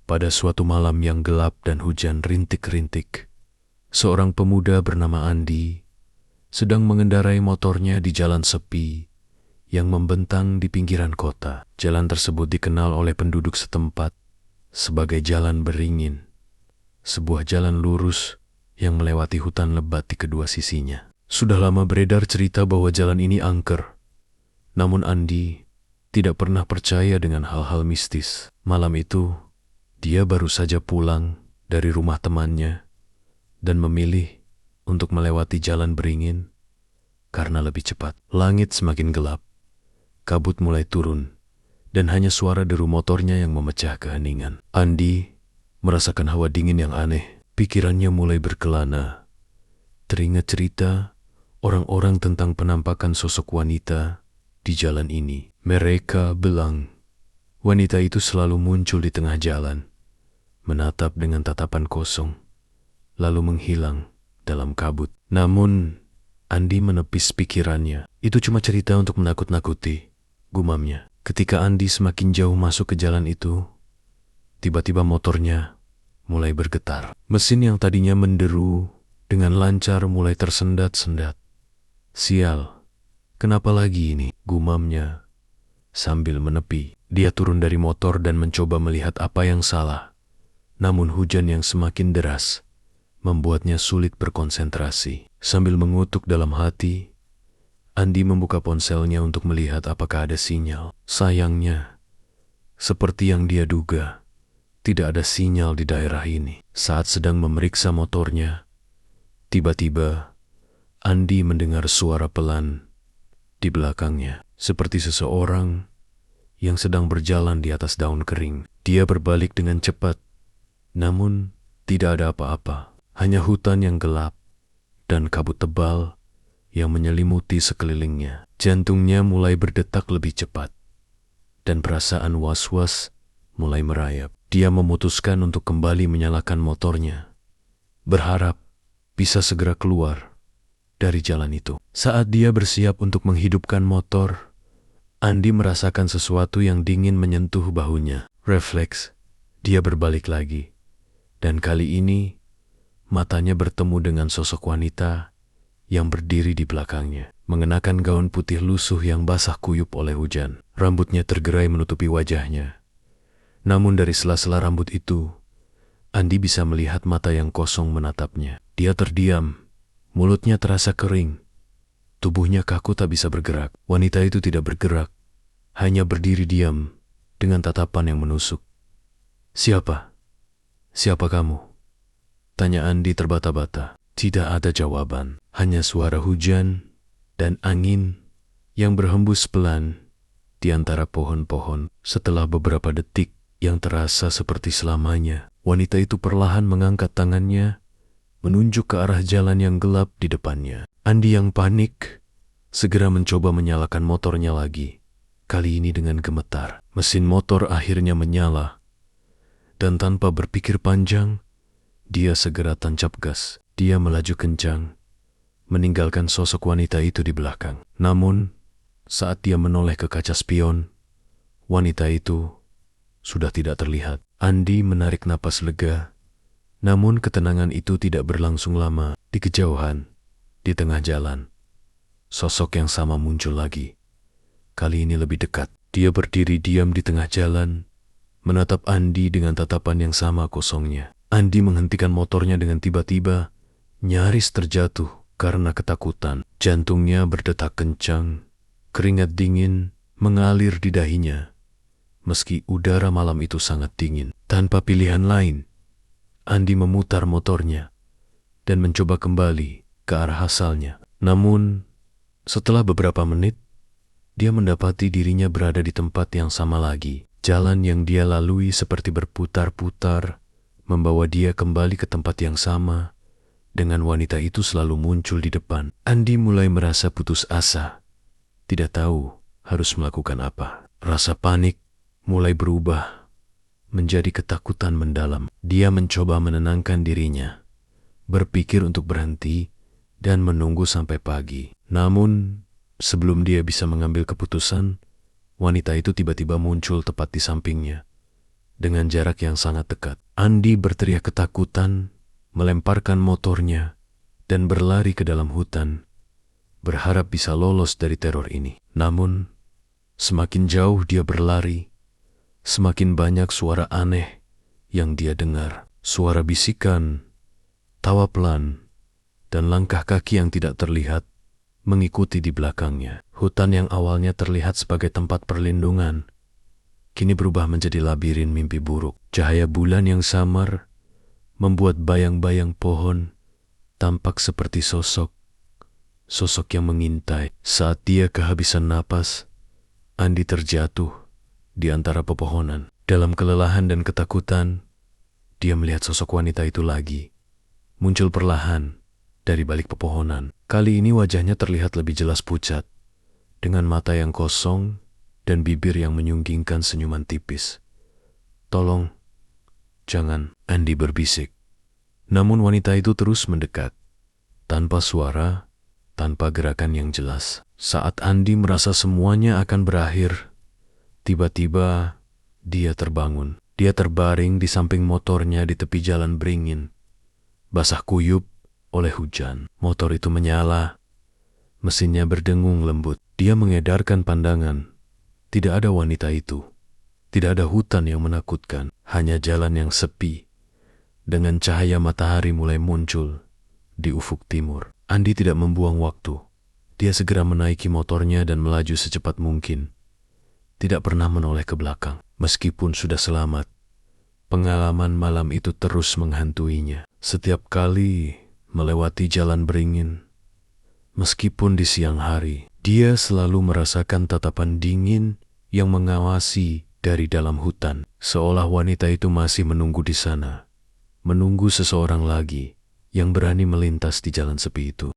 Pada suatu malam yang gelap dan hujan rintik-rintik, seorang pemuda bernama Andi sedang mengendarai motornya di jalan sepi yang membentang di pinggiran kota. Jalan tersebut dikenal oleh penduduk setempat sebagai Jalan Beringin, sebuah jalan lurus yang melewati hutan lebat di kedua sisinya. Sudah lama beredar cerita bahwa jalan ini angker, namun Andi tidak pernah percaya dengan hal-hal mistis. Malam itu, dia baru saja pulang dari rumah temannya dan memilih untuk melewati Jalan Beringin karena lebih cepat. Langit semakin gelap, kabut mulai turun, dan hanya suara deru motornya yang memecah keheningan. Andi merasakan hawa dingin yang aneh. Pikirannya mulai berkelana. Teringat cerita orang-orang tentang penampakan sosok wanita di jalan ini. Mereka bilang wanita itu selalu muncul di tengah jalan, menatap dengan tatapan kosong, lalu menghilang dalam kabut. Namun, Andi menepis pikirannya. Itu cuma cerita untuk menakut-nakuti, gumamnya. Ketika Andi semakin jauh masuk ke jalan itu, tiba-tiba motornya mulai bergetar. Mesin yang tadinya menderu dengan lancar mulai tersendat-sendat. Sial, kenapa lagi ini? Gumamnya sambil menepi. Dia turun dari motor dan mencoba melihat apa yang salah. Namun hujan yang semakin deras membuatnya sulit berkonsentrasi. Sambil mengutuk dalam hati, Andi membuka ponselnya untuk melihat apakah ada sinyal. Sayangnya, seperti yang dia duga, tidak ada sinyal di daerah ini. Saat sedang memeriksa motornya, tiba-tiba Andi mendengar suara pelan di belakangnya, seperti seseorang yang sedang berjalan di atas daun kering. Dia berbalik dengan cepat, namun tidak ada apa-apa. Hanya hutan yang gelap dan kabut tebal yang menyelimuti sekelilingnya. Jantungnya mulai berdetak lebih cepat, dan perasaan was-was mulai merayap. Dia memutuskan untuk kembali menyalakan motornya, berharap bisa segera keluar dari jalan itu. Saat dia bersiap untuk menghidupkan motor, Andi merasakan sesuatu yang dingin menyentuh bahunya. Refleks, dia berbalik lagi, dan kali ini matanya bertemu dengan sosok wanita yang berdiri di belakangnya, mengenakan gaun putih lusuh yang basah kuyup oleh hujan. Rambutnya tergerai menutupi wajahnya. Namun dari sela-sela rambut itu, Andi bisa melihat mata yang kosong menatapnya. Dia terdiam, mulutnya terasa kering. Tubuhnya kaku tak bisa bergerak. Wanita itu tidak bergerak, hanya berdiri diam dengan tatapan yang menusuk. Siapa? Siapa kamu? Tanya Andi terbata-bata. Tidak ada jawaban, hanya suara hujan dan angin yang berhembus pelan di antara pohon-pohon. Setelah beberapa detik yang terasa seperti selamanya, wanita itu perlahan mengangkat tangannya menunjuk ke arah jalan yang gelap di depannya. Andi yang panik segera mencoba menyalakan motornya lagi, kali ini dengan gemetar. Mesin motor akhirnya menyala, dan tanpa berpikir panjang, dia segera tancap gas. Dia melaju kencang, meninggalkan sosok wanita itu di belakang. Namun, saat dia menoleh ke kaca spion, wanita itu sudah tidak terlihat. Andi menarik napas lega, namun ketenangan itu tidak berlangsung lama. Di kejauhan, di tengah jalan, sosok yang sama muncul lagi. Kali ini lebih dekat. Dia berdiri diam di tengah jalan, menatap Andi dengan tatapan yang sama kosongnya. Andi menghentikan motornya dengan tiba-tiba, nyaris terjatuh karena ketakutan. Jantungnya berdetak kencang, keringat dingin mengalir di dahinya. Meski udara malam itu sangat dingin, tanpa pilihan lain, Andi memutar motornya dan mencoba kembali ke arah asalnya. Namun, setelah beberapa menit, dia mendapati dirinya berada di tempat yang sama lagi. Jalan yang dia lalui seperti berputar-putar, membawa dia kembali ke tempat yang sama, dengan wanita itu selalu muncul di depan. Andi mulai merasa putus asa, tidak tahu harus melakukan apa. Rasa panik mulai berubah menjadi ketakutan mendalam. Dia mencoba menenangkan dirinya, berpikir untuk berhenti dan menunggu sampai pagi. Namun, sebelum dia bisa mengambil keputusan, wanita itu tiba-tiba muncul tepat di sampingnya dengan jarak yang sangat dekat. Andi berteriak ketakutan, melemparkan motornya, dan berlari ke dalam hutan, berharap bisa lolos dari teror ini. Namun, semakin jauh dia berlari, semakin banyak suara aneh yang dia dengar. Suara bisikan, tawa pelan, dan langkah kaki yang tidak terlihat mengikuti di belakangnya. Hutan yang awalnya terlihat sebagai tempat perlindungan, kini berubah menjadi labirin mimpi buruk. Cahaya bulan yang samar membuat bayang-bayang pohon tampak seperti sosok yang mengintai. Saat dia kehabisan napas, Andi terjatuh di antara pepohonan. Dalam kelelahan dan ketakutan, dia melihat sosok wanita itu lagi, muncul perlahan dari balik pepohonan. Kali ini wajahnya terlihat lebih jelas pucat, dengan mata yang kosong dan bibir yang menyunggingkan senyuman tipis. "Tolong, jangan," Andi berbisik. Namun wanita itu terus mendekat, tanpa suara, tanpa gerakan yang jelas. Saat Andi merasa semuanya akan berakhir, tiba-tiba dia terbangun. Dia terbaring di samping motornya di tepi jalan beringin, basah kuyup oleh hujan. Motor itu menyala, mesinnya berdengung lembut. Dia mengedarkan pandangan. Tidak ada wanita itu, tidak ada hutan yang menakutkan, hanya jalan yang sepi, dengan cahaya matahari mulai muncul di ufuk timur. Andi tidak membuang waktu. Dia segera menaiki motornya dan melaju secepat mungkin. Tidak pernah menoleh ke belakang. Meskipun sudah selamat, pengalaman malam itu terus menghantuinya. Setiap kali melewati jalan beringin, meskipun di siang hari, dia selalu merasakan tatapan dingin yang mengawasi dari dalam hutan. Seolah wanita itu masih menunggu di sana, menunggu seseorang lagi yang berani melintas di jalan sepi itu.